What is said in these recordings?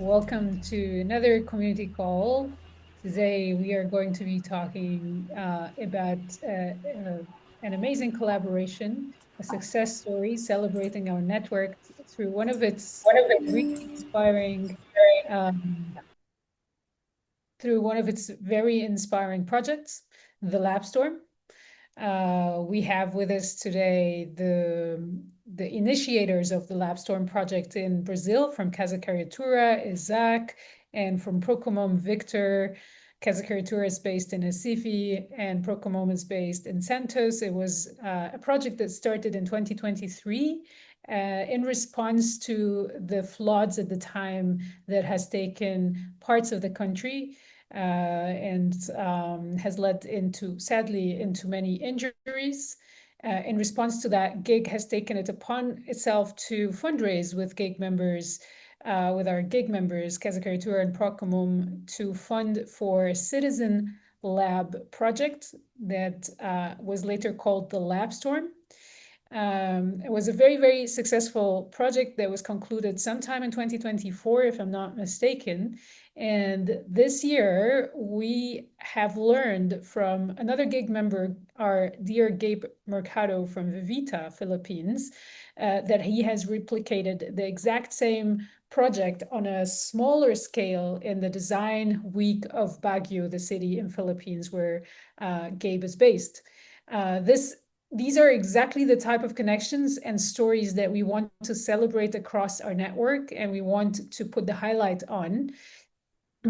Welcome to another community call. Today we are going to be talking about an amazing collaboration, a success story celebrating our network through one of its really inspiring, um, through one of its very inspiring projects, the LabStorm. We have with us today the initiators of the LabStorm project in Brazil from Casa Cariatura, Isac, and from Procomum, Victor. Casa Cariatura is based in Recife and Procomum is based in Santos. It was a project that started in 2023 in response to the floods at the time that has taken parts of the country and has led sadly, into many injuries. In response to that, GIG has taken it upon itself to fundraise with GIG members, with our GIG members, Casa Cariatura and Procomum, to fund for a citizen lab project that was later called the LabStorm. It was a very, very successful project that was concluded sometime in 2024, if I'm not mistaken. And this year, we have learned from another GIG member, our dear Gabe Mercado from Vivita, Philippines, that he has replicated the exact same project on a smaller scale in the design week of Baguio, the city in Philippines where Gabe is based. These are exactly the type of connections and stories that we want to celebrate across our network, and we want to put the highlight on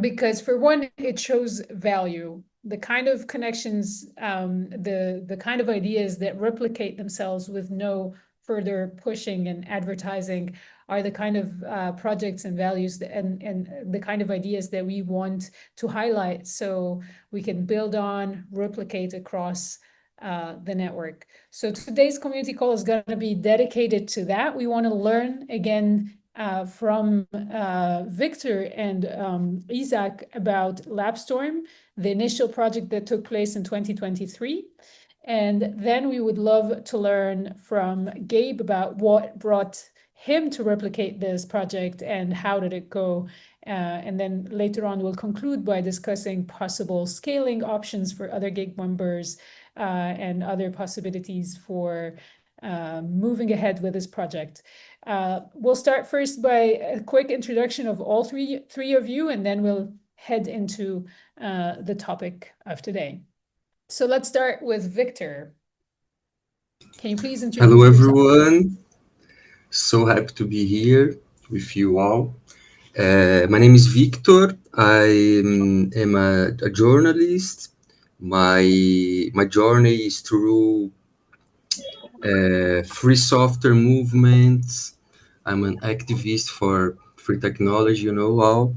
because, for one, it shows value. The kind of connections, the kind of ideas that replicate themselves with no further pushing and advertising are the kind of projects and values and the kind of ideas that we want to highlight so we can build on, replicate across the network. So today's community call is going to be dedicated to that. We want to learn again from Victor and Isac about LabStorm, the initial project that took place in 2023. And then we would love to learn from Gabe about what brought him to replicate this project and how did it go. And then later on, we'll conclude by discussing possible scaling options for other GIG members and other possibilities for moving ahead with this project. We'll start first by a quick introduction of all three of you, and then we'll head into the topic of today. So let's start with Victor. Can you please introduce Hello, yourself? everyone. So happy to be here with you all. My name is Victor. I am a journalist. My journey is through free software movements. I'm an activist for free technology, all.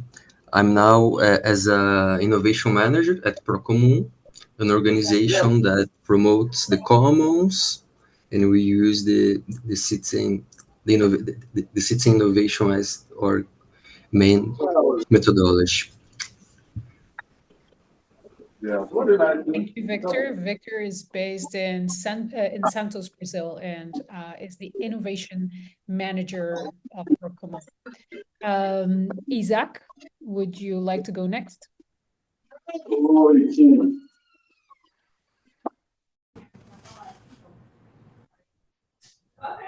I'm now as an innovation manager at Procomum, an organization that promotes the commons, and we use the citizen the citizen innovation as our main methodology. Thank you, Victor. Victor is based in Santos, Brazil, and is the innovation manager of Procomum. Isac, would you like to go next?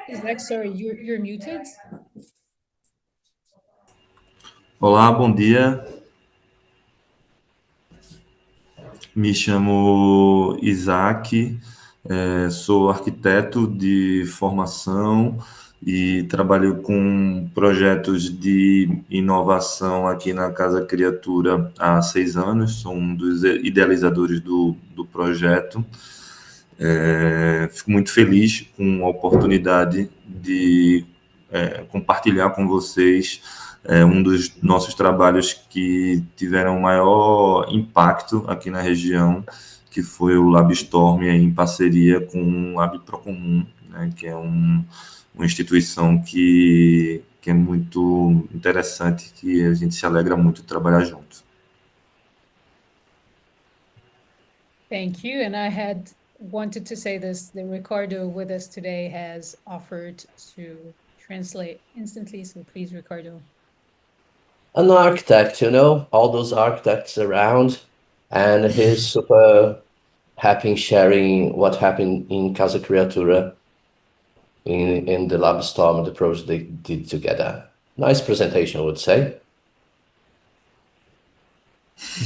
Isaac, sorry, you're muted. Olá, bom dia. Me chamo Isac, sou arquiteto de formação e trabalho com projetos de inovação aqui na Casa Cariatura há 6 anos. Sou um dos idealizadores do projeto. Fico muito feliz com a oportunidade de compartilhar com vocês um dos nossos trabalhos que tiveram maior impacto aqui na região, que foi o LabStorm em parceria com o Lab Procomum, né, que é uma instituição que é muito interessante, que a gente se alegra muito de trabalhar junto. Thank you. And I had wanted to say this, that Ricardo with us today has offered to translate instantly. So please, Ricardo. An architect, all those architects around, and he's super happy sharing what happened in Casa Cariatura in the LabStorm, the project they did together. Nice presentation, I would say.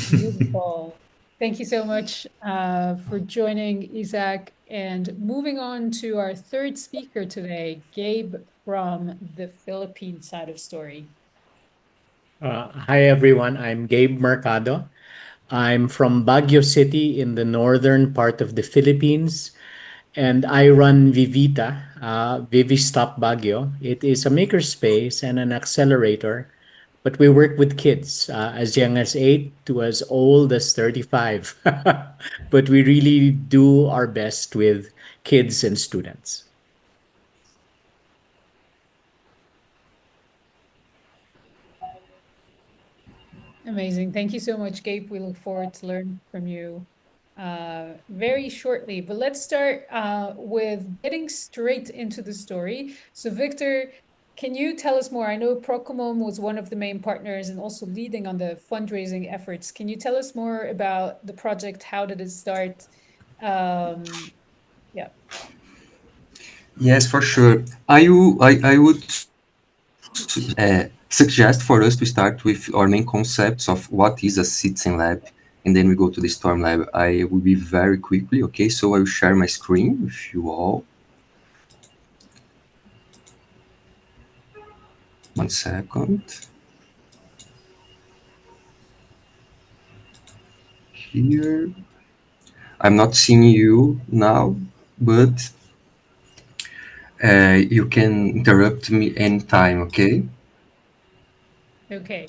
Beautiful. Thank you so much for joining, Isaac. And moving on to our third speaker today, Gabe from the Philippine side of story. Hi everyone, I'm Gabe Mercado. I'm from Baguio City in the northern part of the Philippines, and I run Vivita, Vivistop Baguio. It is a makerspace and an accelerator, but we work with kids as young as 8 to as old as 35. But we really do our best with kids and students. Amazing. Thank you so much, Gabe. We look forward to learn from you very shortly. But let's start with getting straight into the story. So, Victor, can you tell us more? I know Procomum was one of the main partners and also leading on the fundraising efforts. Can you tell us more about the project? How did it start? Yeah. Yes, for sure. I would suggest for us to start with our main concepts of what is a citizen lab, and then we go to the storm lab. I will be very quickly, okay? So I will share my screen with you all. One second. Here. I'm not seeing you now, but you can interrupt me anytime, okay? Okay.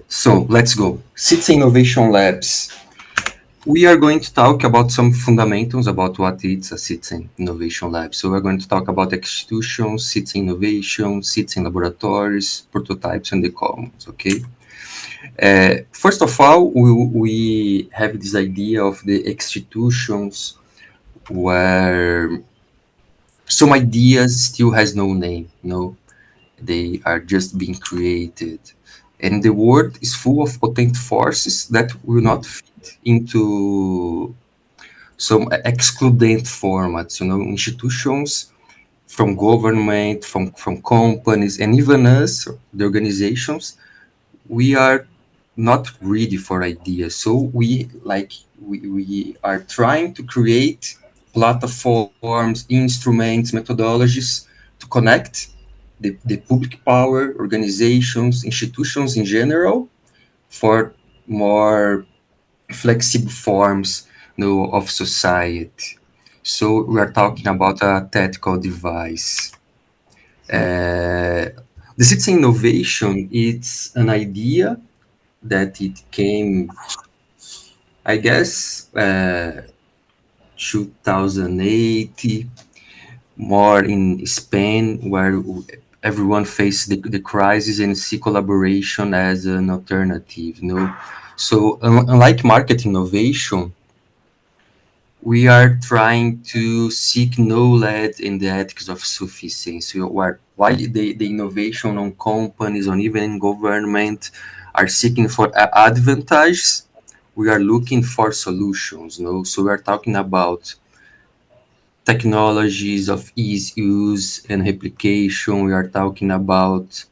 So let's go. Citizen Innovation Labs. We are going to talk about some fundamentals about what is a citizen innovation lab. So we're going to talk about institutions, citizen innovation, citizen laboratories, prototypes, and the commons, okay? First of all, we have this idea of the institutions where some ideas still has no name, they are just being created. And the world is full of potent forces that will not fit into some excludent formats, institutions from government, from companies, and even us, the organizations, we are not ready for ideas. So we are trying to create platforms, instruments, methodologies to connect the public power, organizations, institutions in general for more flexible forms of society. So we are talking about a tactical device. The citizen innovation, it's an idea that it came, I guess, 2008, more in Spain, where everyone faced the crisis and see collaboration as an alternative. So unlike market innovation, we are trying to seek knowledge in the ethics of sufficiency, while the innovation on companies, on even in government, are seeking for advantages, we are looking for solutions. So we are talking about technologies of ease, use, and replication. We are talking about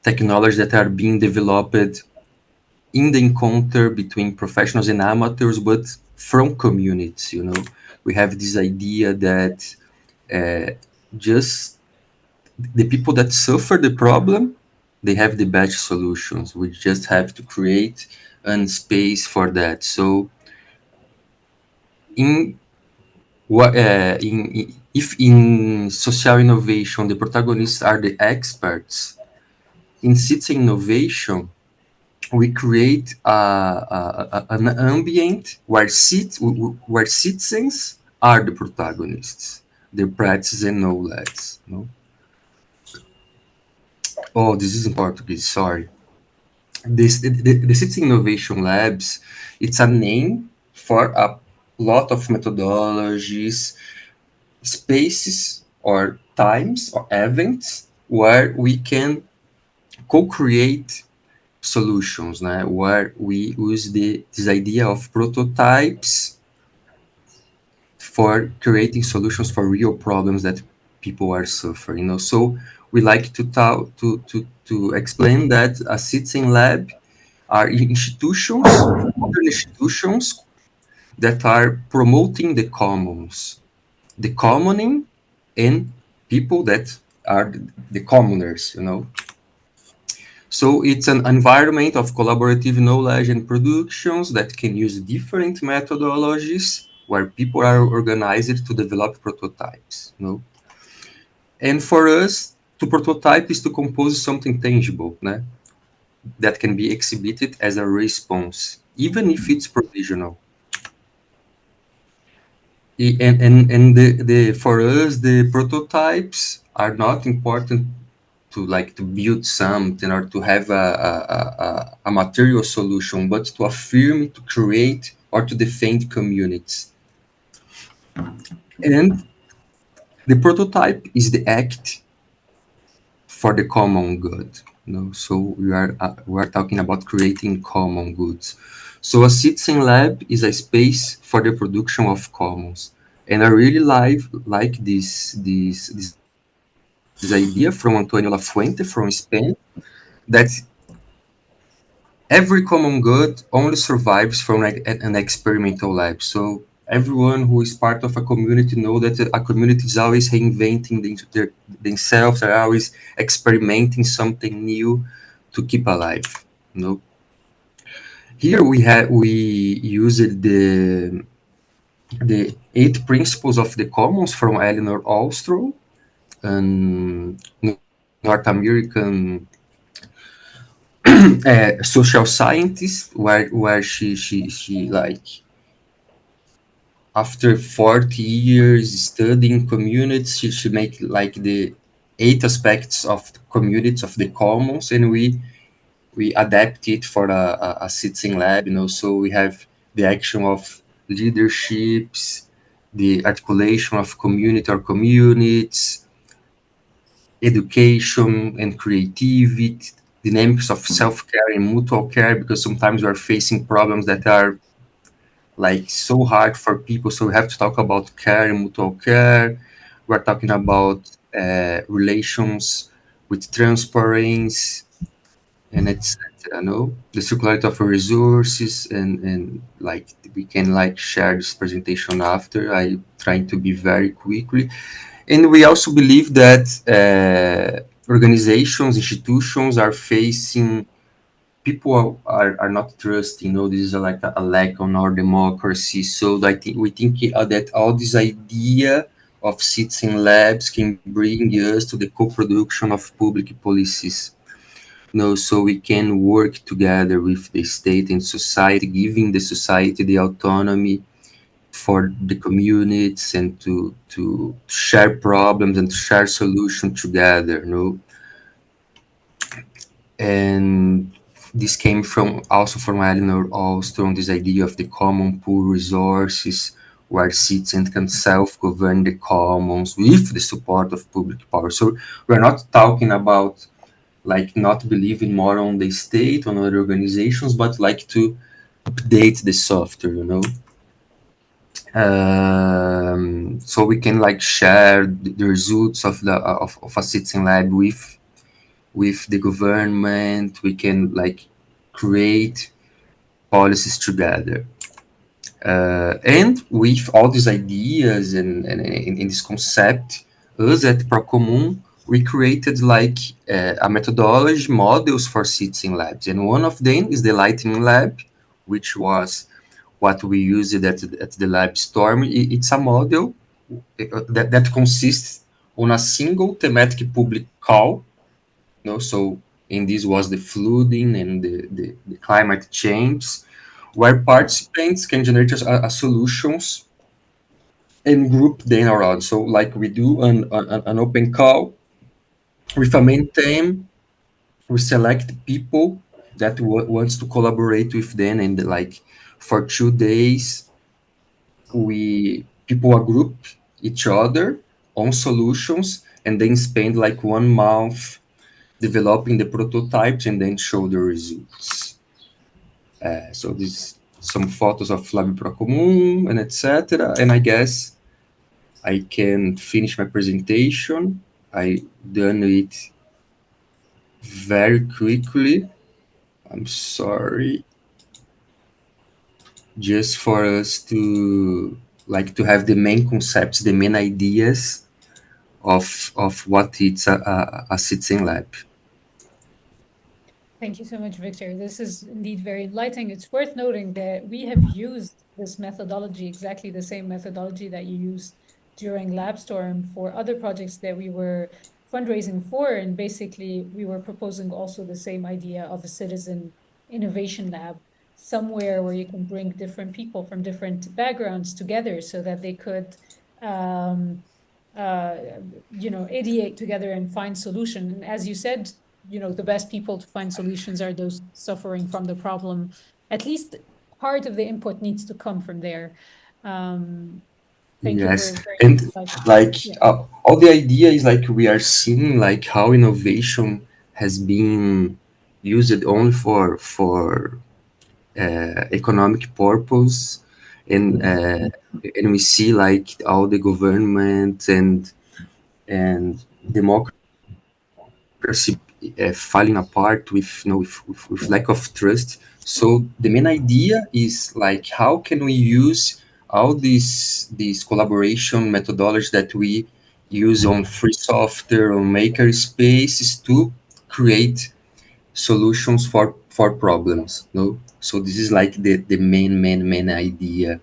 technologies that are being developed in the encounter between professionals and amateurs, but from communities. We have this idea that just the people that suffer the problem, they have the best solutions. We just have to create a space for that. So in if in social innovation the protagonists are the experts, in citizen innovation we create an ambient where citizens are the protagonists, their practice and knowledge. Oh, this is in Portuguese, sorry. The Citizen Innovation Labs, it's a name for a lot of methodologies, spaces or times or events where we can co-create solutions, né? Where we use this idea of prototypes for creating solutions for real problems that people are suffering. So we like to explain that a citizen lab are institutions, modern institutions that are promoting the commons, the commoning, and people that are the commoners. So it's an environment of collaborative knowledge and productions that can use different methodologies where people are organized to develop prototypes. And for us, to prototype is to compose something tangible, né? That can be exhibited as a response, even if it's provisional. And for us, the prototypes are not important to build something or to have a material solution, but to affirm, to create, or to defend communities. And the prototype is the act for the common good. So we are talking about creating common goods. So a citizen lab is a space for the production of commons. And I really like this idea from Antonio Lafuente from Spain, that every common good only survives from an experimental lab. So everyone who is part of a community know that a community is always reinventing themselves. They're always experimenting something new to keep alive. Here we used the 8 principles of the commons from Eleanor Ostrom, an North American social scientist, where she like, after 40 years studying communities, she make like the 8 aspects of the communities of the commons, and we adapt it for a citizen lab. So we have the action of leaderships, the articulation of community or communities, education and creativity, dynamics of self-care and mutual care, because sometimes we are facing problems that are like so hard for people. So we have to talk about care and mutual care. We're talking about relations with transparency and etc. The circularity of resources, and like we can like share this presentation after. I trying to be very quickly. And we also believe that organizations, institutions are facing, people are not trusting. This is like a lack on our democracy. So we think that all this idea of citizen labs can bring us to the co-production of public policies. So we can work together with the state and society, giving the society the autonomy for the communities and to share problems and to share solutions together. And this came also from Eleanor Ostrom, this idea of the common pool resources, where citizens can self-govern the commons with the support of public power. So we're not talking about like not believing more on the state, on other organizations, but like to update the software. So we can like share the results of a citizen lab with the government. We can like create policies together. And with all these ideas and in this concept, us at Procomum, we created like a methodology models for citizen labs. And one of them is the Lightning Lab, which was what we used at the LabStorm. It's a model that consists on a single thematic public call. So in this was the flooding and the climate change, where participants can generate a solutions and group them around. So like we do an open call with a main theme, we select people that wants to collaborate with them, and like for 2 days people group each other on solutions, and then spend like 1 month developing the prototypes and then show the results. So this some photos of Lab Procomum and etc. And I guess I can finish my presentation. I done it very quickly. I'm sorry. Just for us to have the main concepts, the main ideas of what it's a citizen lab. Thank you so much, Victor. This is indeed very enlightening. It's worth noting that we have used this methodology, exactly the same methodology that you used during LabStorm for other projects that we were fundraising for. And basically, we were proposing also the same idea of a citizen innovation lab, somewhere where you can bring different people from different backgrounds together so that they could ideate together and find solution. And as you said, the best people to find solutions are those suffering from the problem. At least part of the input needs to come from there. Thank you Yes, for and yeah. all the idea is we are seeing how innovation has been used only for economic purpose, and we see all the government and democracy falling apart with lack of trust. So the main idea is how can we use all these collaboration methodologies that we use on free software, on maker spaces to create solutions for problems. No, so this is the main idea.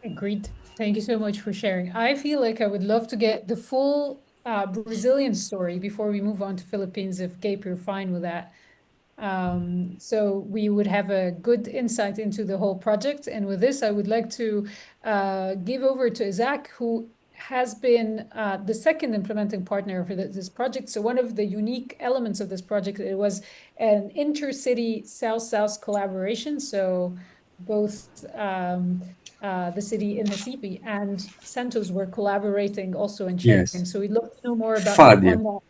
Agreed. Thank you so much for sharing. I feel like I would love to get the full Brazilian story before we move on to Philippines, if Gabe, you're fine with that. So we would have a good insight into the whole project. And with this, I would like to give over to Isac, who has been the second implementing partner for this project. So one of the unique elements of this project, it was an intercity South-South collaboration. So both the city in Recife and Santos were collaborating also and sharing. Yes, So we'd love to know more about you Fadia. on that.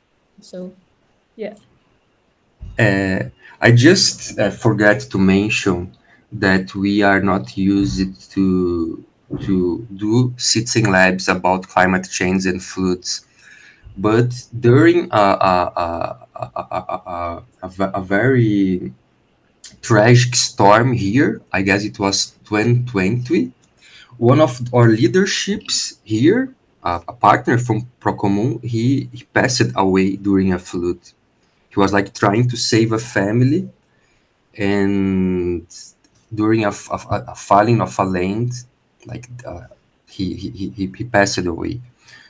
So, yeah. I just forgot to mention that we are not used to do citizen labs about climate change and floods, but during a very tragic storm here, I guess it was 2020, one of our leaderships here, a partner from Procomum, he passed away during a flood. He was trying to save a family, and during a falling of a land, like he passed away.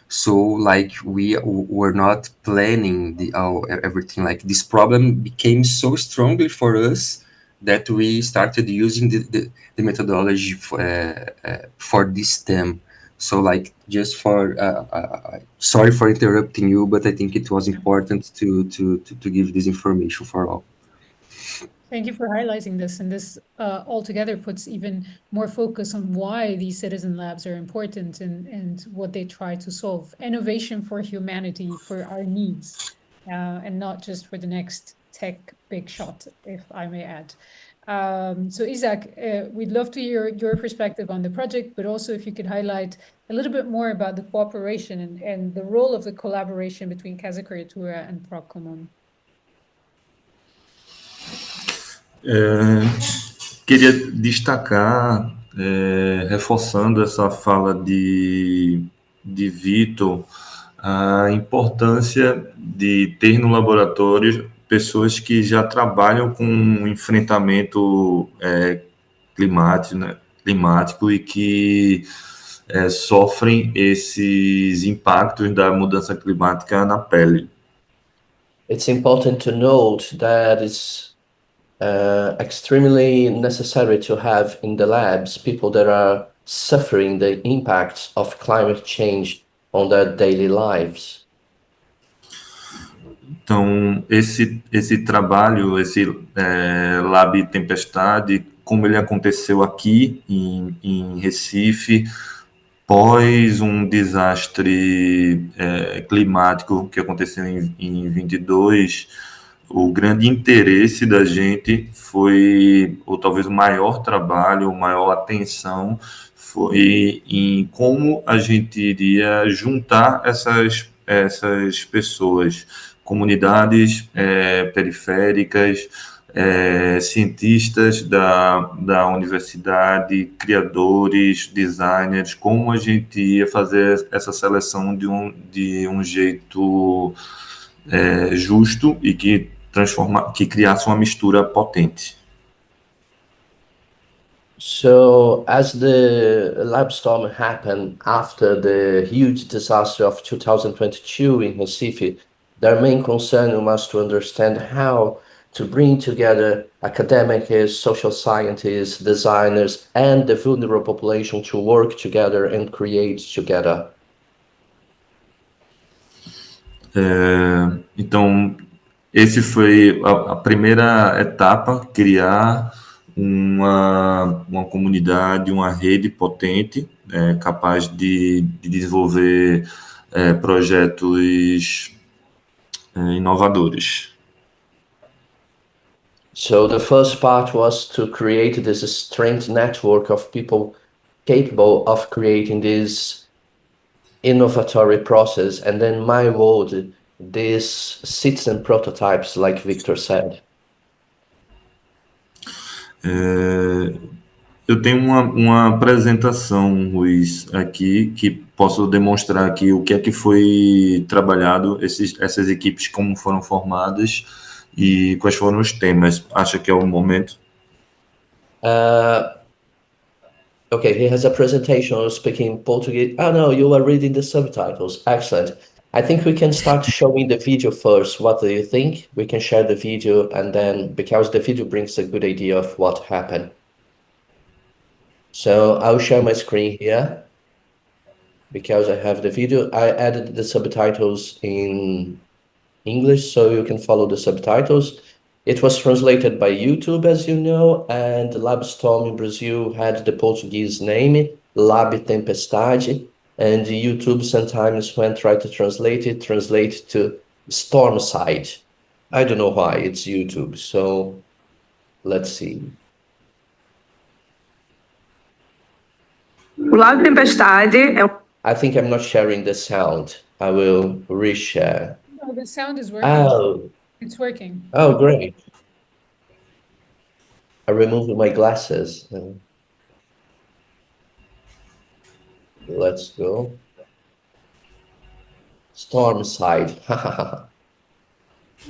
So we were not planning everything. This problem became so strongly for us that we started using the methodology for this theme. So just for sorry for interrupting you, but I think it was important to give this information for all. Thank you for highlighting this. And this altogether puts even more focus on why these citizen labs are important and what they try to solve. Innovation for humanity, for our needs, and not just for the next tech big shot, if I may add. So Isac, we'd love to hear your perspective on the project, but also if you could highlight a little bit more about the cooperation and the role of the collaboration between Casa Cariatura and Procomum. Queria destacar, reforçando essa fala de Vitor, a importância de ter no laboratório pessoas que já trabalham com enfrentamento climático e que sofrem esses impactos da mudança climática na pele. It's important to note that it's extremely necessary to have in the labs people that are suffering the impacts of climate change on their daily lives. Então, esse trabalho, esse Lab Tempestade, como ele aconteceu aqui em Recife, pós um desastre climático que aconteceu em 22, o grande interesse da gente foi, ou talvez o maior trabalho, a maior atenção, foi em como a gente iria juntar essas pessoas, comunidades periféricas, cientistas da universidade, criadores, designers, como a gente ia fazer essa seleção de um jeito justo e que criasse uma mistura potente. So, as the LabStorm happened after the huge disaster of 2022 in Recife, their main concern was to understand how to bring together academics, social scientists, designers, and the vulnerable population to work together and create together. Então, esse foi a primeira etapa, criar uma comunidade, uma rede potente, capaz de desenvolver projetos inovadores. So the first part was to create this strength network of people capable of creating this innovatory process, and then my world, these citizen prototypes, like Victor said. Eu tenho uma apresentação, Luiz, aqui, que posso demonstrar aqui o que é que foi trabalhado, essas equipes, como foram formadas e quais foram os temas. Acha que é o momento? Okay, he has a presentation speaking Portuguese. Oh no, you are reading the subtitles. Excellent. I think we can start showing the video first. What do you think? We can share the video, and then, because the video brings a good idea of what happened. So I'll share my screen here because I have the video. I added the subtitles in English so you can follow the subtitles. It was translated by YouTube, as you know, and LabStorm in Brazil had the Portuguese name, Lab Tempestade, and YouTube sometimes, when try to translate to Stormside. I don't know why, it's YouTube, so let's see. O Lab Tempestade é I think I'm not sharing the sound. I will reshare. No, the sound is working. Oh. It's working. Oh, great. I removed my glasses. Let's go. Stormside.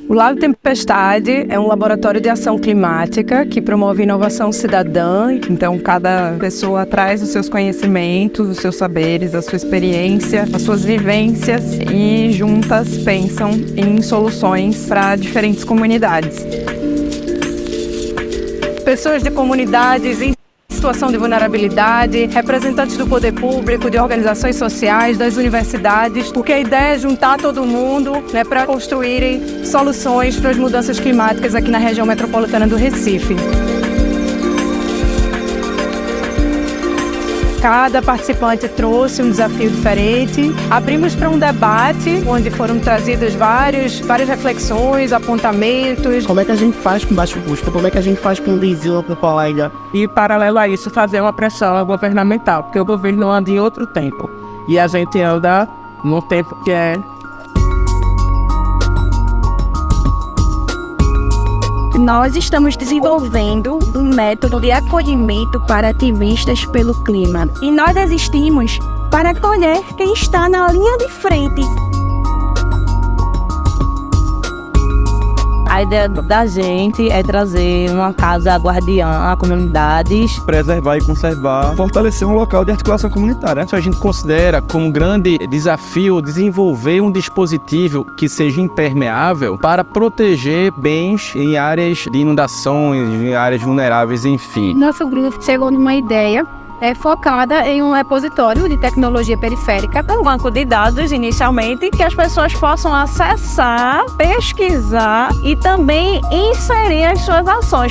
O Lab Tempestade é um laboratório de ação climática que promove inovação cidadã. Então, cada pessoa traz os seus conhecimentos, os seus saberes, a sua experiência, as suas vivências e juntas pensam em soluções para diferentes comunidades. Pessoas de comunidades em situação de vulnerabilidade, representantes do poder público, de organizações sociais, das universidades, porque a ideia é juntar todo mundo, para construírem soluções para as mudanças climáticas aqui na região metropolitana do Recife. Cada participante trouxe um desafio diferente. Abrimos para um debate, onde foram trazidas várias reflexões, apontamentos. Como é que a gente faz com baixo custo? Como é que a gente faz com visão para o colega? E, paralelo a isso, fazer uma pressão governamental, porque o governo não anda em outro tempo. E a gente anda num tempo que é... Nós estamos desenvolvendo um método de acolhimento para ativistas pelo clima. E nós existimos para acolher quem está na linha de frente. A ideia da gente é trazer uma casa guardiã a comunidades. Preservar e conservar, fortalecer um local de articulação comunitária. A gente considera como grande desafio desenvolver um dispositivo que seja impermeável para proteger bens em áreas de inundações, em áreas vulneráveis, enfim. Nosso grupo chegou numa ideia focada em um repositório de tecnologia periférica, um banco de dados inicialmente, que as pessoas possam acessar, pesquisar e também inserir as suas ações.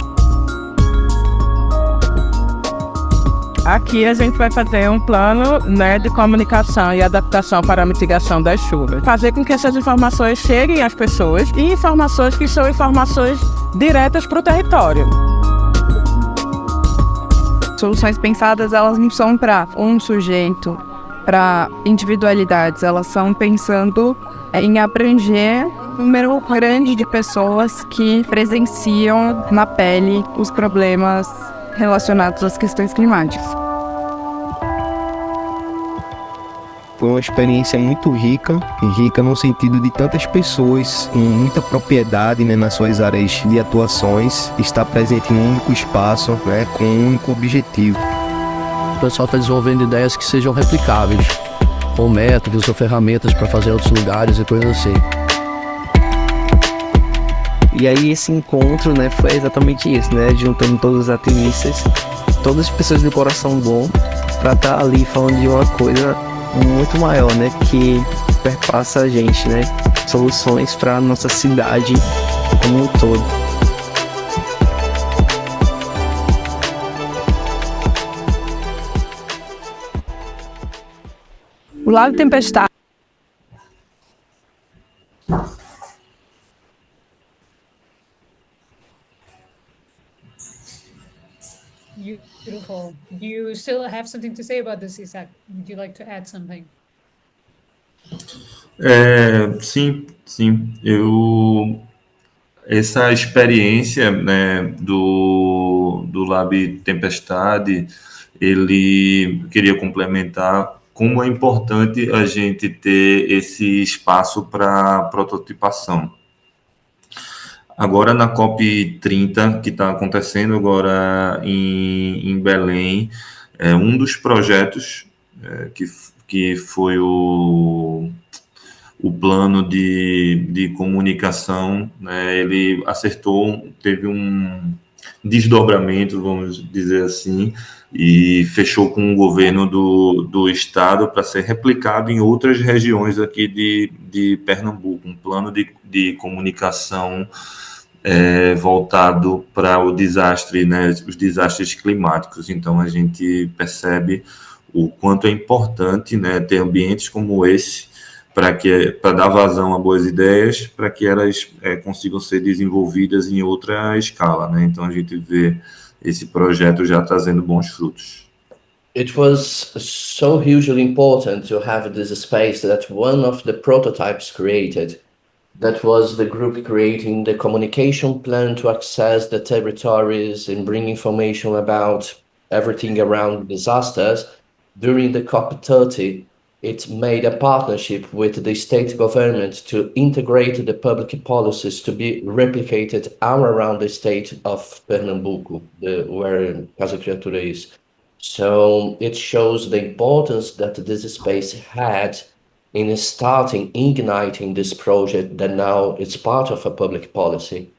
Aqui a gente vai fazer um plano, né, de comunicação e adaptação para a mitigação das chuvas. Fazer com que essas informações cheguem às pessoas e informações que são informações diretas para o território. Soluções pensadas, elas não são para um sujeito, para individualidades, elas são pensando em abranger um número grande de pessoas que presenciam na pele os problemas relacionados às questões climáticas. Foi uma experiência muito rica, e rica no sentido de tantas pessoas com muita propriedade, né, nas suas áreas de atuações, estar presente em um único espaço, né, com um único objetivo. O pessoal está desenvolvendo ideias que sejam replicáveis, ou métodos ou ferramentas para fazer em outros lugares e coisas assim. E aí esse encontro, né, foi exatamente isso, né, juntando todos os ativistas, todas as pessoas de coração bom, para estar ali falando de uma coisa muito maior, né, que perpassa a gente, né, soluções para a nossa cidade como um todo. O Lago Tempestade Beautiful. Do you still have something to say about this, Isac? Would you like to add something? Sim. Essa experiência, né, do Lab Tempestade, ele queria complementar como é importante a gente ter esse espaço para prototipação. Agora na COP30, que está acontecendo agora em Belém, um dos projetos que foi o plano de comunicação, né, ele acertou, teve um desdobramento, vamos dizer assim, e fechou com o governo do estado para ser replicado em outras regiões aqui de Pernambuco, um plano de comunicação voltado para o desastre, né, os desastres climáticos. Então a gente percebe o quanto é importante, né, ter ambientes como esse para dar vazão a boas ideias, para que elas consigam ser desenvolvidas em outra escala, né? Então a gente vê esse projeto já trazendo bons frutos. It was so hugely important to have this space that one of the prototypes created, that was the group creating the communication plan to access the territories and bring information about everything around disasters. During the COP30, it made a partnership with the state government to integrate the public policies to be replicated all around the state of Pernambuco, where Casa Cariatura is. So it shows the importance that this space had in igniting this project that now it's part of a public policy.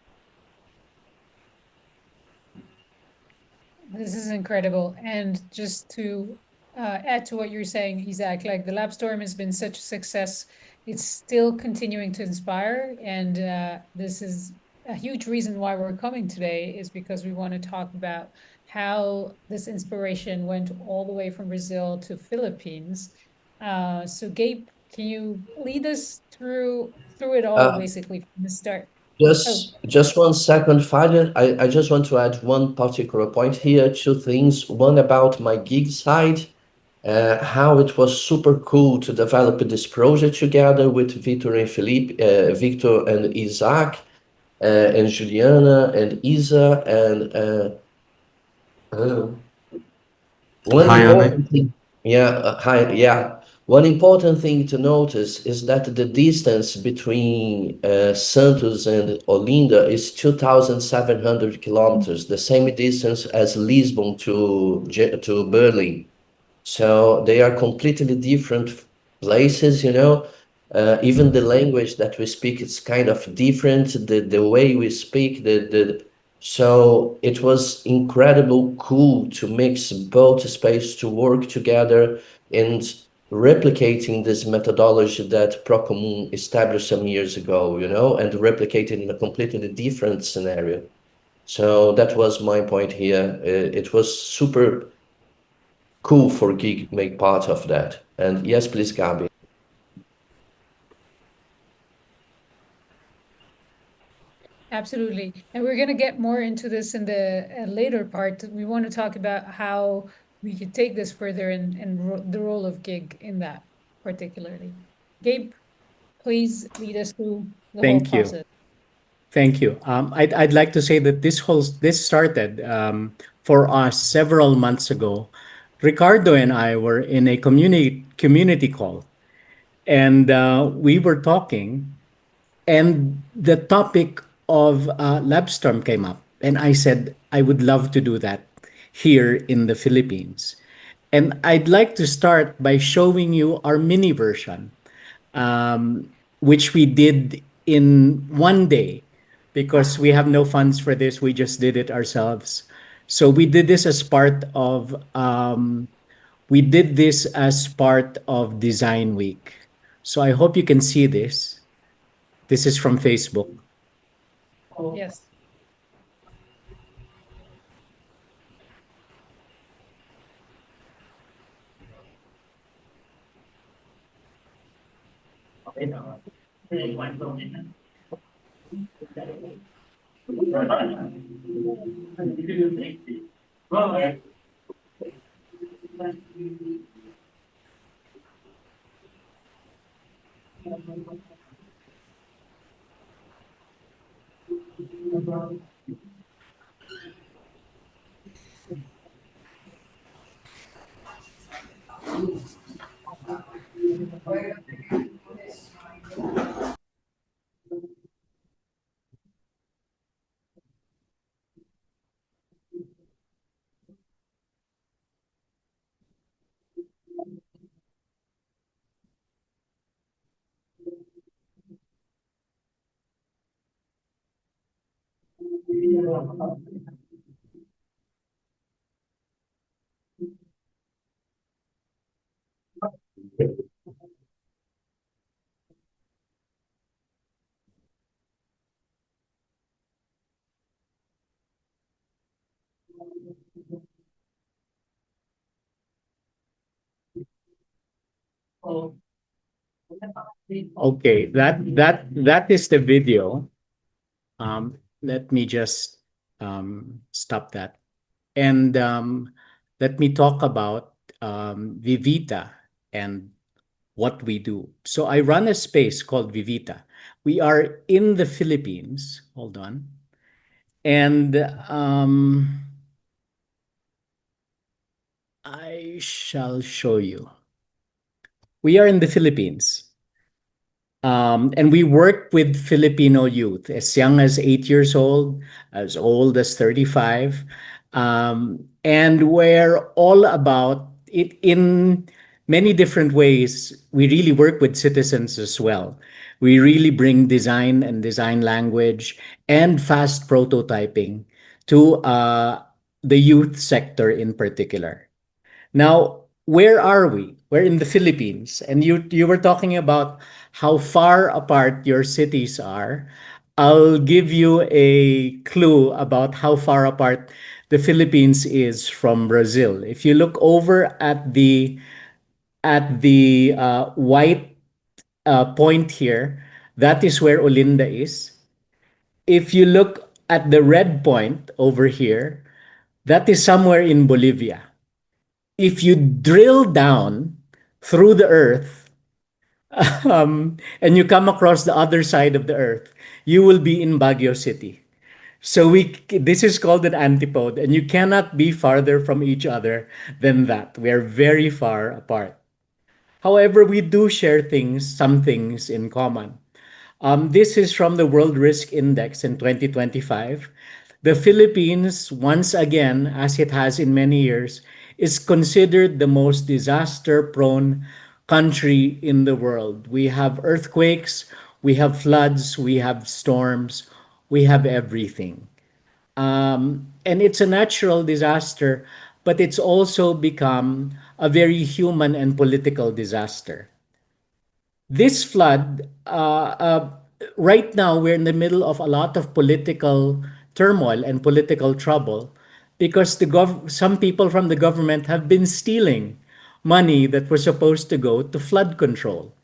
This is incredible. And just to add to what you're saying, Isac, like the LabStorm has been such a success. It's still continuing to inspire. And this is a huge reason why we're coming today, is because we want to talk about how this inspiration went all the way from Brazil to Philippines. So Gabe, can you lead us through it all, basically from the start? Just 1 second, Fadil. I just want to add one particular point here, two things. One about my gig side, how it was super cool to develop this project together with Victor and Isaac, and Juliana and Isa, and one important thing to notice is that the distance between Santos and Olinda is 2,700 kilometers, the same distance as Lisbon to Berlin. So they are completely different places, you know. Even the language that we speak is kind of different. The way we speak, so it was incredible cool to mix both space to work together and replicating this methodology that Procomum established some years ago, you know, and replicated in a completely different scenario. So that was my point here. It was super cool for Geek make part of that. And yes, please, Gabi. Absolutely. And we're going to get more into this in the later part. We want to talk about how we could take this further and the role of gig in that particularly. Gabe, please lead us through the whole Thank you. process. Thank you. I'd like to say that this started for us several months ago. Ricardo and I were in a community call, and we were talking, and the topic of LabStorm came up, and I said I would love to do that here in the Philippines, and I'd like to start by showing you our mini version, which we did in one day because we have no funds for this. We just did it ourselves. So we did this as part of Design Week. So I hope you can see this. This is from Facebook. Yes. Okay, that is the video. Let me just stop that. And let me talk about Vivita and what we do. So I run a space called Vivita. We are in the Philippines. Hold on. And I shall show you. We are in the Philippines. And we work with Filipino youth as young as 8 years old as 35. And we're all about it in many different ways. We really work with citizens as well. We really bring design and design language and fast prototyping to the youth sector in particular. Now, where are we? We're in the Philippines, and you were talking about how far apart your cities are. I'll give you a clue about how far apart the Philippines is from Brazil. If you look over at the white point here, that is where Olinda is. If you look at the red point over here, that is somewhere in Bolivia. If you drill down through the earth and you come across the other side of the earth, you will be in Baguio City. So this is called an antipode, and you cannot be farther from each other than that. We are very far apart. However, we do share some things in common. This is from the World Risk Index in 2025. The Philippines, once again, as it has in many years, is considered the most disaster-prone country in the world. We have earthquakes, we have floods, we have storms, we have everything. And it's a natural disaster, but it's also become a very human and political disaster. This flood, right now, we're in the middle of a lot of political turmoil and political trouble because some people from the government have been stealing money that was supposed to go to flood control.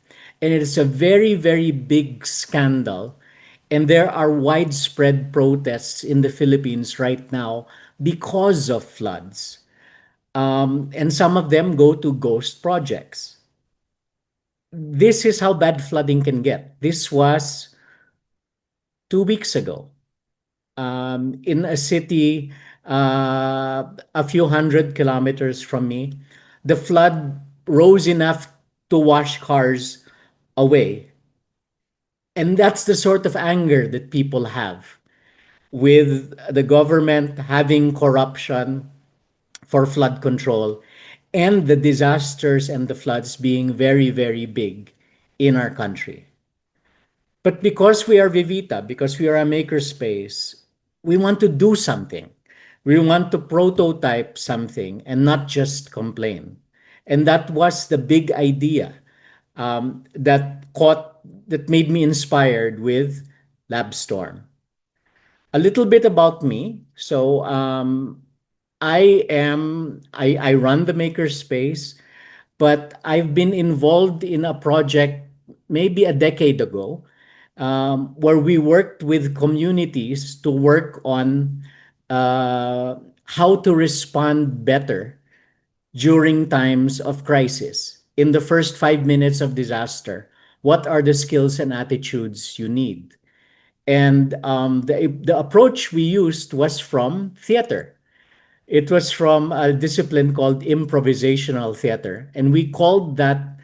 And it is a very, very big scandal. And there are widespread protests in the Philippines right now because of floods. And some of them go to ghost projects. This is how bad flooding can get. This was 2 weeks ago. In a city a few hundred kilometers from me, the flood rose enough to wash cars away. And that's the sort of anger that people have with the government having corruption for flood control and the disasters and the floods being very, very big in our country. But because we are Vivita, because we are a makerspace, we want to do something. We want to prototype something and not just complain. And that was the big idea that made me inspired with LabStorm. A little bit about me. So I run the makerspace, but I've been involved in a project maybe a decade ago, where we worked with communities to work on how to respond better during times of crisis. In the first 5 minutes of disaster, what are the skills and attitudes you need? And the approach we used was from theater. It was from a discipline called improvisational theater. And we called that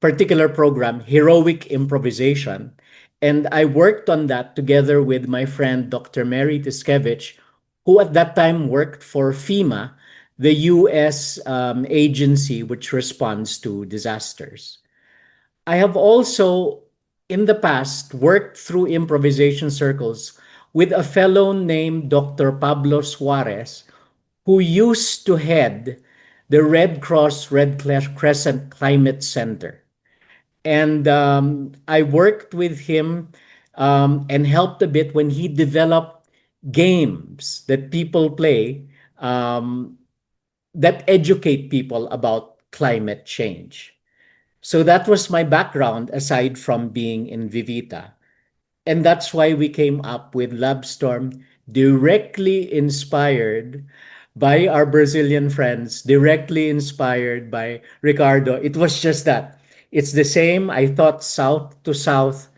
particular program Heroic Improvisation. And I worked on that together with my friend, Dr. Mary Tiskevich, who at that time worked for FEMA, the US agency which responds to disasters. I have also, in the past, worked through improvisation circles with a fellow named Dr. Pablo Suarez, who used to head the Red Cross Red Crescent Climate Center. And I worked with him and helped a bit when he developed games that people play that educate people about climate change. So that was my background aside from being in Vivita. And that's why we came up with LabStorm, directly inspired by our Brazilian friends, directly inspired by Ricardo. It was just that. It's the same. I thought south to south,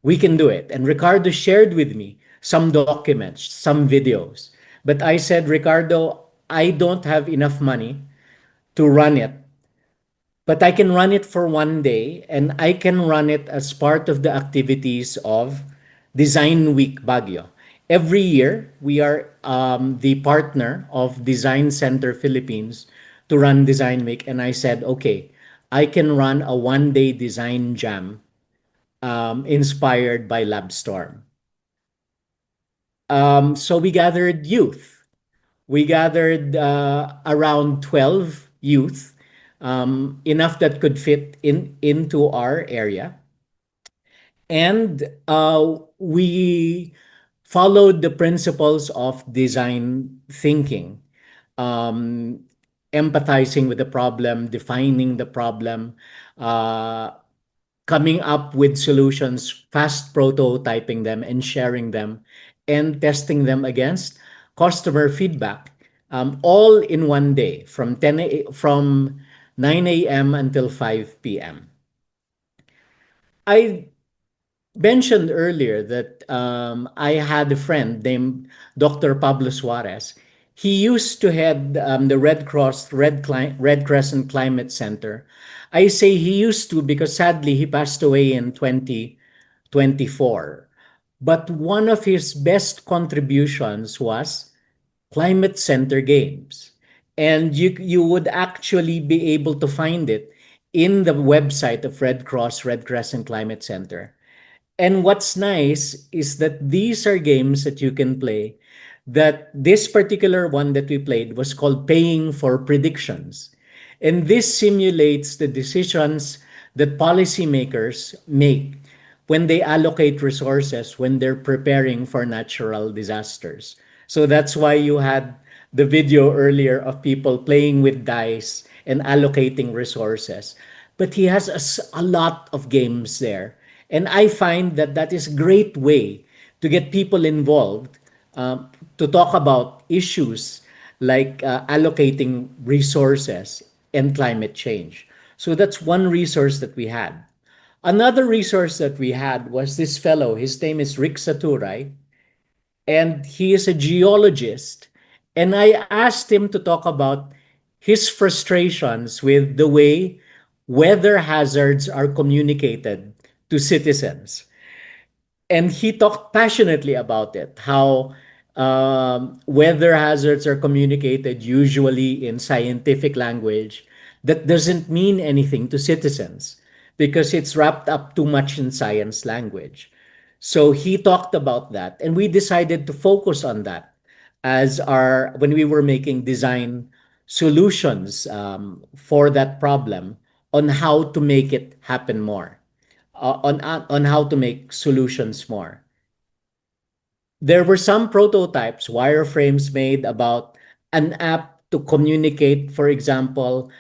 we can do it. And Ricardo shared with me some documents, some videos. But I said, Ricardo, I don't have enough money to run it. But I can run it for one day, and I can run it as part of the activities of Design Week Baguio. Every year, we are the partner of Design Center Philippines to run Design Week. And I said, okay, I can run a one-day design jam inspired by LabStorm. So we gathered youth. We gathered around 12 youth, enough that could fit into our area. And we followed the principles of design thinking, empathizing with the problem, defining the problem, coming up with solutions, fast prototyping them and sharing them, and testing them against customer feedback, all in one day from 9 a.m. until 5 p.m. I mentioned earlier that I had a friend named Dr. Pablo Suarez. He used to head the Red Cross Red Crescent Climate Center. I say he used to because sadly he passed away in 2024. But one of his best contributions was Climate Center Games. And you would actually be able to find it in the website of Red Cross Red Crescent Climate Center. And what's nice is that these are games that you can play. That this particular one that we played was called Paying for Predictions. And this simulates the decisions that policymakers make when they allocate resources when they're preparing for natural disasters. So that's why you had the video earlier of people playing with dice and allocating resources. But he has a lot of games there. And I find that that is a great way to get people involved, to talk about issues like allocating resources and climate change. So that's one resource that we had. Another resource that we had was this fellow. His name is Rick Saturay, and he is a geologist. And I asked him to talk about his frustrations with the way weather hazards are communicated to citizens. And he talked passionately about it, how weather hazards are communicated usually in scientific language that doesn't mean anything to citizens because it's wrapped up too much in science language. So he talked about that, and we decided to focus on that as our when we were making design solutions for that problem on how to make it happen more, on how to make solutions more. There were some prototypes, wireframes made about an app to communicate, for example,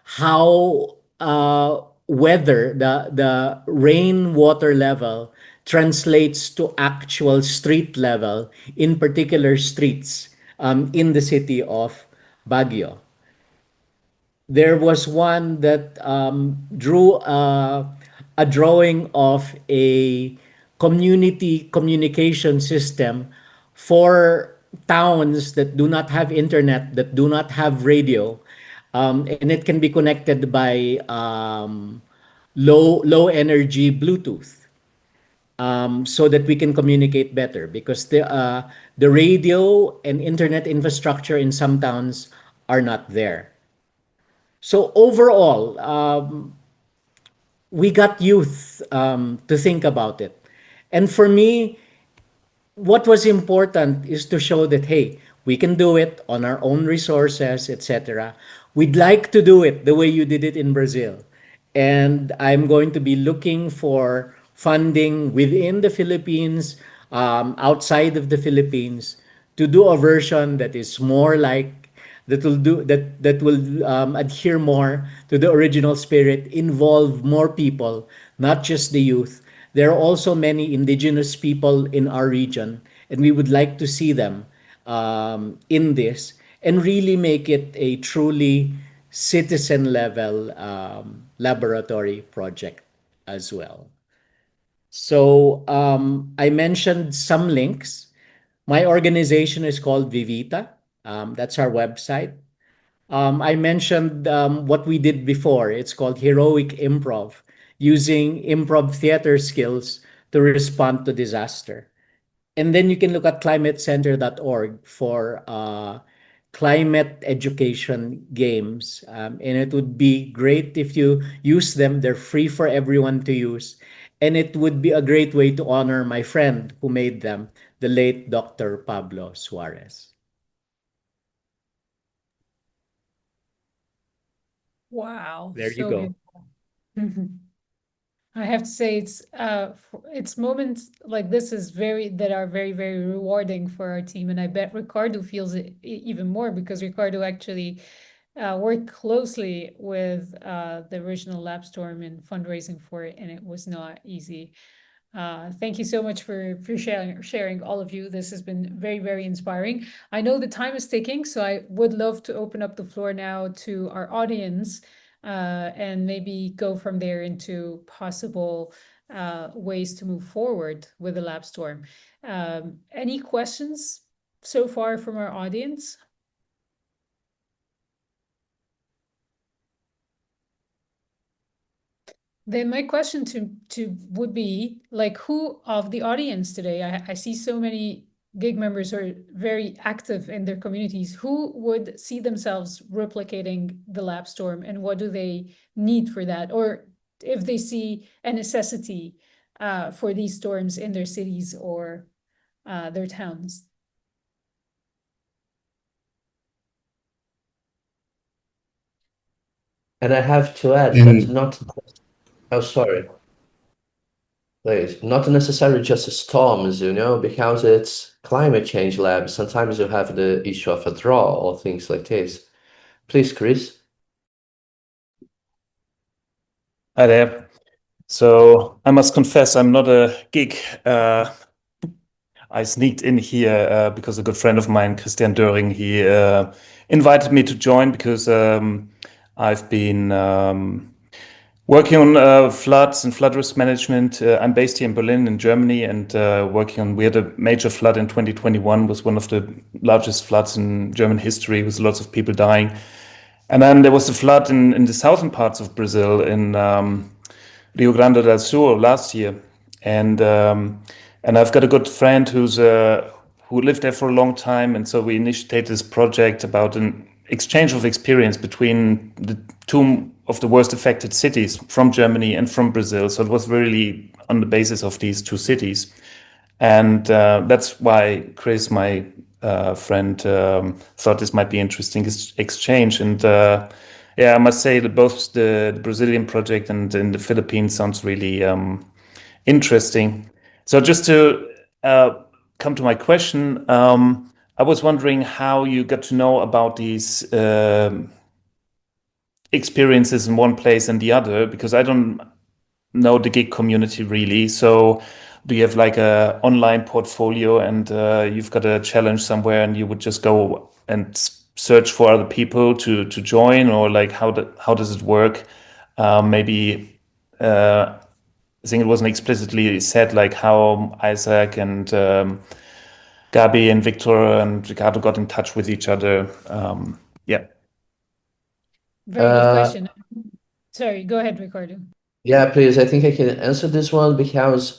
how weather, the rainwater level translates to actual street level in particular streets in the city of Baguio. There was one that drew a drawing of a community communication system for towns that do not have internet, that do not have radio, and it can be connected by low energy Bluetooth, so that we can communicate better because the radio and internet infrastructure in some towns are not there. So overall, we got youth to think about it. And for me, what was important is to show that, hey, we can do it on our own resources, etc. We'd like to do it the way you did it in Brazil. And I'm going to be looking for funding within the Philippines, outside of the Philippines, to do a version that is more like that will adhere more to the original spirit, involve more people, not just the youth. There are also many indigenous people in our region, and we would like to see them in this and really make it a truly citizen level laboratory project as well. So I mentioned some links. My organization is called Vivita. That's our website. I mentioned what we did before. It's called Heroic Improv, using improv theater skills to respond to disaster. And then you can look at climatecenter.org for climate education games. And it would be great if you use them. They're free for everyone to use. And it would be a great way to honor my friend who made them, the late Dr. Pablo Suarez. Wow. There you So go. beautiful. I have to say it's moments like this that are very, very rewarding for our team. And I bet Ricardo feels it even more because Ricardo actually worked closely with the original LabStorm in fundraising for it, and it was not easy. Thank you so much for sharing all of you. This has been very, very inspiring. I know the time is ticking, so I would love to open up the floor now to our audience, and maybe go from there into possible ways to move forward with the LabStorm. Any questions so far from our audience? Then my question to would be like, who of the audience today, I see so many gig members are very active in their communities. Who would see themselves replicating the LabStorm, and what do they need for that? Or if they see a necessity for these storms in their cities or their towns? And I have to add that not... Oh, sorry. Please, not necessarily just storms, because it's climate change lab. Sometimes you have the issue of a draw or things like this. Please, Chris. Hi there. So I must confess, I'm not a geek. I sneaked in here because a good friend of mine, Christian Döring, he invited me to join because I've been working on floods and flood risk management. I'm based here in Berlin, in Germany, and we had a major flood in 2021, was one of the largest floods in German history, with lots of people dying. And then there was a flood in the southern parts of Brazil, in Rio Grande do Sul last year. And I've got a good friend who lived there for a long time, and so we initiated this project about an exchange of experience between the two of the worst affected cities from Germany and from Brazil. So it was really on the basis of these two cities. And that's why Chris, my friend, thought this might be interesting exchange. And I must say that both the Brazilian project and in the Philippines sounds really interesting. So just to come to my question, I was wondering how you got to know about these experiences in one place and the other, because I don't know the gig community really. So do you have like a online portfolio and you've got a challenge somewhere and you would just go and search for other people to join, or like how does it work? Maybe I think it wasn't explicitly said like how Isac and Gabi and Victor and Ricardo got in touch with each other. Very good question. Sorry, go ahead, Ricardo. Yeah, please. I think I can answer this one because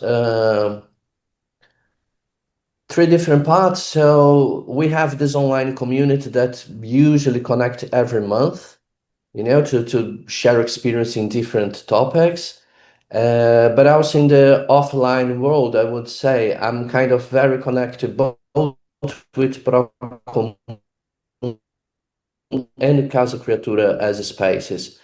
three different parts. So we have this online community that usually connect every month, to share experience in different topics. But also in the offline world, I would say I'm kind of very connected both with Procomum and Casa Cariatura as spaces.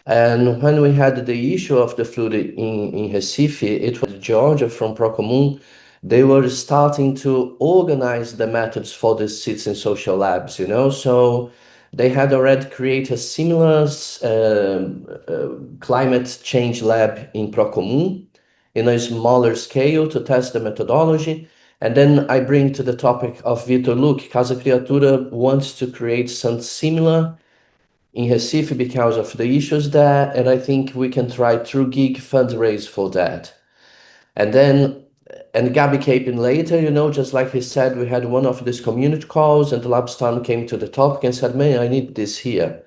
And when we had the issue of the flood in Recife, it was Georgia from Procomum. They were starting to organize the methods for the citizen social labs, So they had already created a similar climate change lab in Procomum in a smaller scale to test the methodology. And then I bring to the topic of Vitor, look, Casa Cariatura wants to create some similar in Recife because of the issues there, and I think we can try through gig fundraise for that. And Gabi came in later, just like he said, we had one of these community calls and LabStorm came to the topic and said, man, I need this here.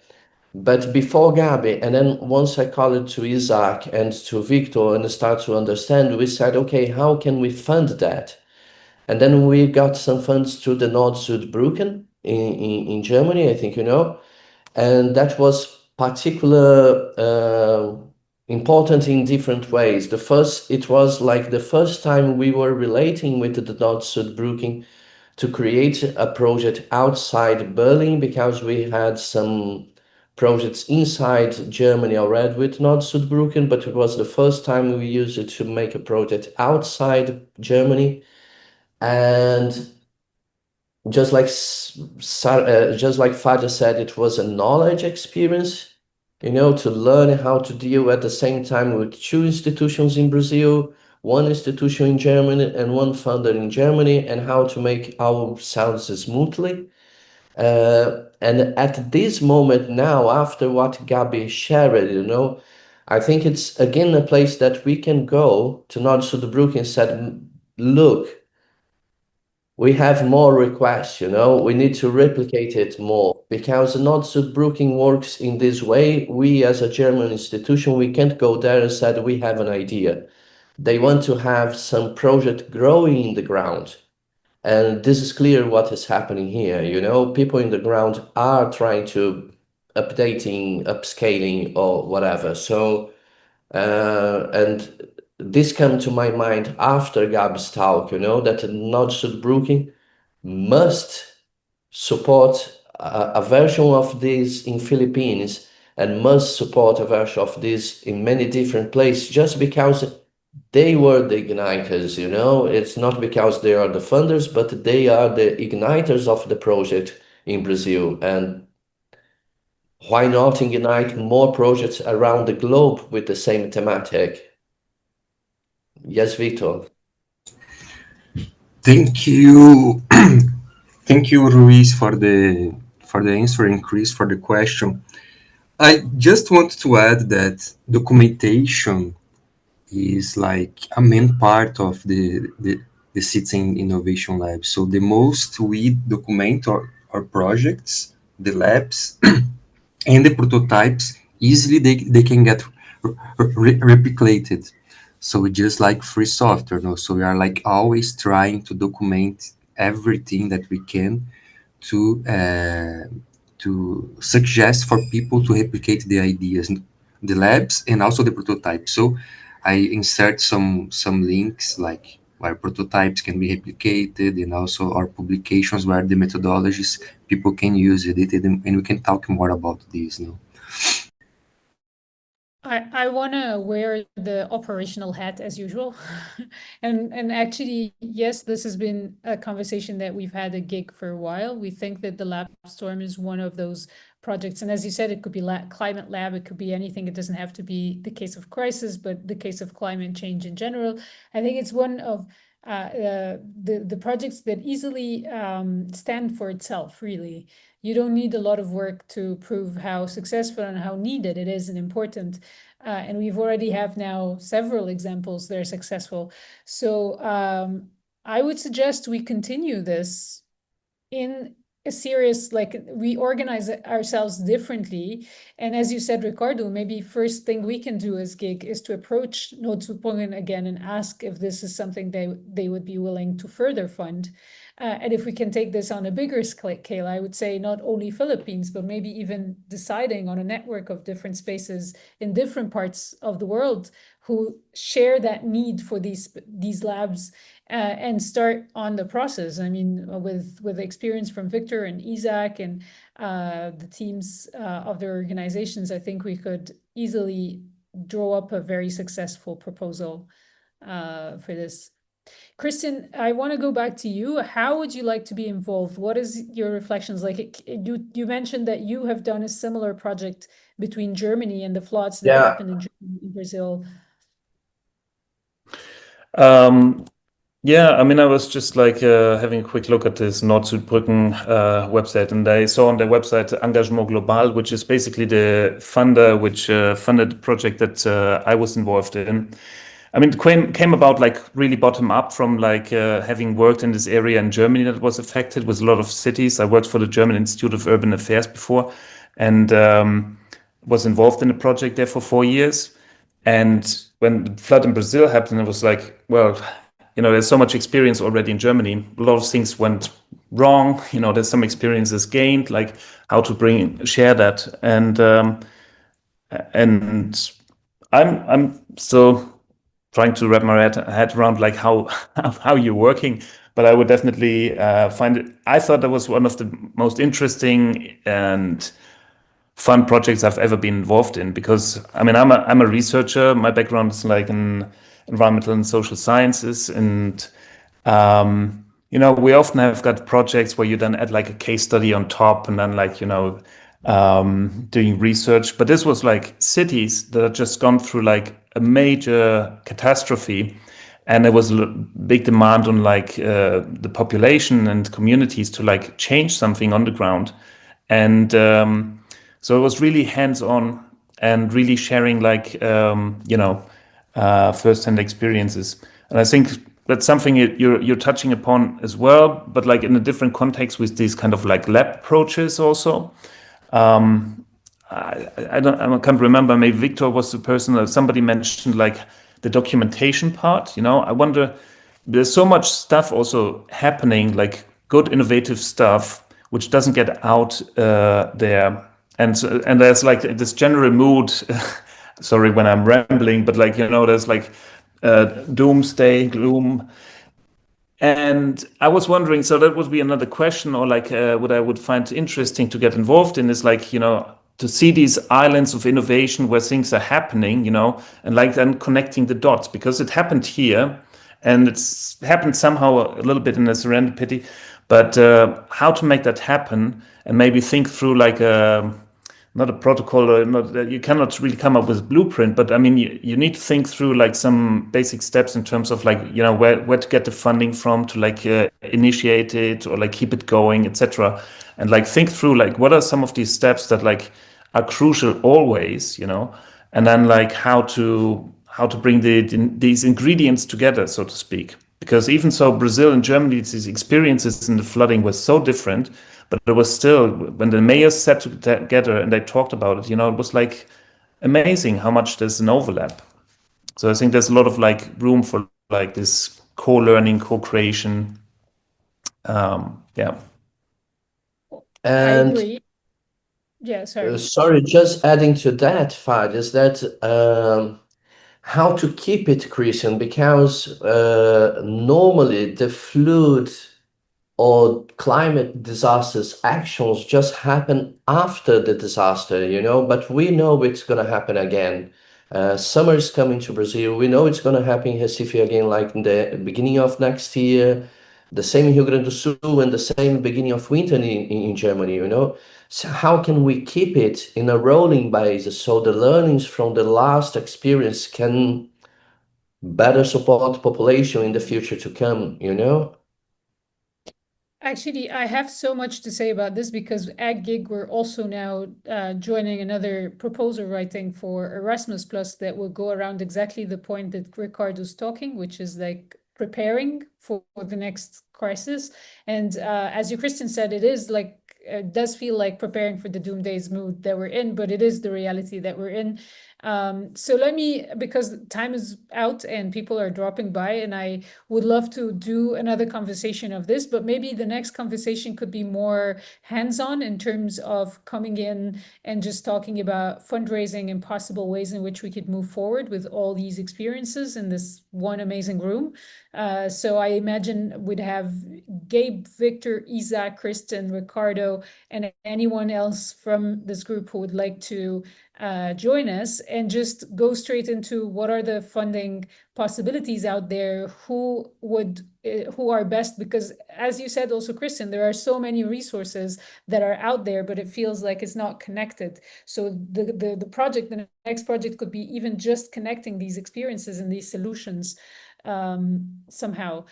But before Gabi, and then once I called it to Isac and to Victor and start to understand, we said, okay, how can we fund that? And then we got some funds through the Nord-Süd-Brücken in Germany, I think you know. And that was particular important in different ways. It was like the first time we were relating with the Nord-Süd-Brücken to create a project outside Berlin, because we had some projects inside Germany already with Nord-Süd-Brücken, but it was the first time we used it to make a project outside Germany. And just like Father said, it was a knowledge experience, to learn how to deal at the same time with two institutions in Brazil, one institution in Germany and one funder in Germany, and how to make ourselves smoothly. And at this moment now, after what Gabi shared, I think it's again a place that we can go to Nord-Süd-Brücken and said, look, we have more requests, we need to replicate it more, because Nord-Süd-Brücken works in this way. We as a German institution, we can't go there and say we have an idea. They want to have some project growing in the ground. And this is clear what is happening here, people in the ground are trying to updating, upscaling or whatever. So, and this came to my mind after Gab's talk, that Nord-Süd-Brücken must support a version of this in Philippines and must support a version of this in many different places, just because they were the igniters, you know. It's not because they are the funders, but they are the igniters of the project in Brazil. And why not ignite more projects around the globe with the same thematic? Yes, Victor. Thank you. Thank you, Ruiz, for the answer, and Chris for the question. I just want to add that documentation is like a main part of the Citizen Innovation Lab. So the most we document our projects, the labs, and the prototypes, easily they can get replicated. So just like free software, no? So we are like always trying to document everything that we can to suggest for people to replicate the ideas, the labs, and also the prototypes. So I insert some links like where prototypes can be replicated, and also our publications where the methodologies people can use it, and we can talk more about this. No? I want to wear the operational hat as usual. And actually, yes, this has been a conversation that we've had at GIG for a while. We think that the LabStorm is one of those projects. And as you said, it could be climate lab, it could be anything. It doesn't have to be the case of crisis, but the case of climate change in general. I think it's one of the projects that easily stand for itself, really. You don't need a lot of work to prove how successful and how needed it is and important. And we've already have now several examples that are successful. So I would suggest we continue this in a serious, like we organize ourselves differently. And as you said, Ricardo, maybe first thing we can do as GIG is to approach Noordpolen again and ask if this is something they would be willing to further fund. And if we can take this on a bigger scale, I would say not only Philippines, but maybe even deciding on a network of different spaces in different parts of the world who share that need for these labs and start on the process. I mean, with experience from Victor and Isac and the teams of their organizations, I think we could easily draw up a very successful proposal for this. Kristen, I want to go back to you. How would you like to be involved? What is your reflections like? You mentioned that you have done a similar project between Germany and the floods that happened in Germany and Brazil. Yeah, I mean, I was just like having a quick look at this Nord-Süd-Brücken website, and I saw on their website Engagement Global, which is basically the funder which funded the project that I was involved in. I mean, it came about like really bottom up from like having worked in this area in Germany that was affected with a lot of cities. I worked for the German Institute of Urban Affairs before, and was involved in the project there for 4 years. And when the flood in Brazil happened, it was like, well, you know, there's so much experience already in Germany. A lot of things went wrong. You know, there's some experiences gained, like how to share that. And I'm still trying to wrap my head around like how you're working, but I would definitely find it. I thought that was one of the most interesting and fun projects I've ever been involved in, because I mean, I'm a researcher. My background is like in environmental and social sciences, and you know, we often have got projects where you then add like a case study on top, and then like, you know, doing research. But this was like cities that had just gone through like a major catastrophe, and there was a big demand on like the population and communities to like change something on the ground. And so it was really hands-on and really sharing like you know, first-hand experiences. And I think that's something you're touching upon as well, but like in a different context with these kind of like lab approaches also. I can't remember, maybe Victor was the person that somebody mentioned like the documentation part. You know, I wonder, there's so much stuff also happening, like good innovative stuff, which doesn't get out there. And there's like this general mood, sorry when I'm rambling, but like, you know, there's like doomsday, gloom. And I was wondering, so that would be another question, or like what I would find interesting to get involved in is like, you know, to see these islands of innovation where things are happening, you know, and like then connecting the dots, because it happened here and it's happened somehow a little bit in a serendipity, but how to make that happen and maybe think through like not a protocol, or not, you cannot really come up with a blueprint, but I mean, you need to think through like some basic steps in terms of like, you know, where to get the funding from to like initiate it or like keep it going, etc. And like think through like what are some of these steps that like are crucial always, you know, and then like how to bring these ingredients together, so to speak. Because even so, Brazil and Germany, these experiences in the flooding were so different, but it was still, when the mayors sat together and they talked about it, you know, it was like amazing how much there's an overlap. So I think there's a lot of like room for like this co-learning, co-creation. Yeah. I And agree. Yeah, sorry. sorry, just adding to that, Fad, is that how to keep it, Christian, because normally the flood or climate disasters actions just happen after the disaster, you know, but we know it's going to happen again. Summer is coming to Brazil. We know it's going to happen in Recife again, like in the beginning of next year. The same in Rio Grande do Sul and the same beginning of winter in Germany, you know. So how can we keep it in a rolling basis so the learnings from the last experience can better support the population in the future to come, you know? Actually, I have so much to say about this because at GIG, we're also now joining another proposal writing for Erasmus Plus that will go around exactly the point that Ricardo's talking, which is like preparing for the next crisis. And as you, Christian, said, it is like, it does feel like preparing for the doomsday mood that we're in, but it is the reality that we're in. So let me, because time is out and people are dropping by, and I would love to do another conversation of this, but maybe the next conversation could be more hands-on in terms of coming in and just talking about fundraising and possible ways in which we could move forward with all these experiences in this one amazing room. So I imagine we'd have Gabe, Victor, Isac, Kristen, Ricardo, and anyone else from this group who would like to join us, and just go straight into what are the funding possibilities out there, who are best, because as you said also, Kristen, there are so many resources that are out there, but it feels like it's not connected. So the next project could be even just connecting these experiences and these solutions somehow.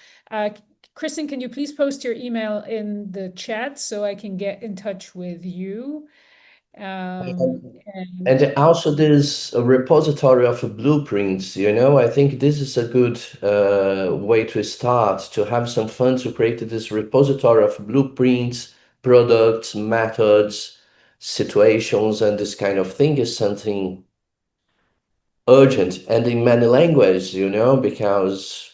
Kristen, can you please post your email in the chat so I can get in touch with you? And also there's a repository of blueprints, you know. I think this is a good way to start, to have some fun to create this repository of blueprints, products, methods, situations, and this kind of thing is something urgent and in many languages, you know, because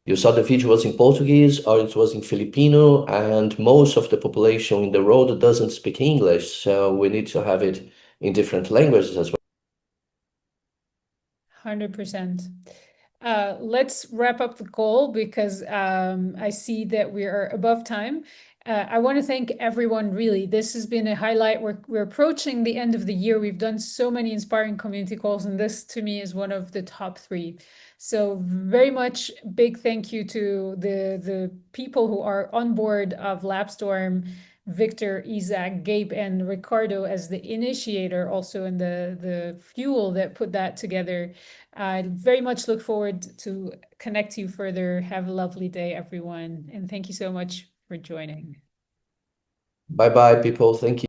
you saw the video was in Portuguese or it was in Filipino, and most of the population in the world doesn't speak English. So we need to have it in different languages as well. 100%. Let's wrap up the call because I see that we are above time. I want to thank everyone, really. This has been a highlight. We're approaching the end of the year. We've done so many inspiring community calls, and this to me is one of the top 3. So very much big thank you to the people who are on board of LabStorm, Victor, Isac, Gabe, and Ricardo as the initiator, also in the fuel that put that together. I very much look forward to connect you further. Have a lovely day, everyone. And thank you so much for joining. Bye-bye, people. Thank you.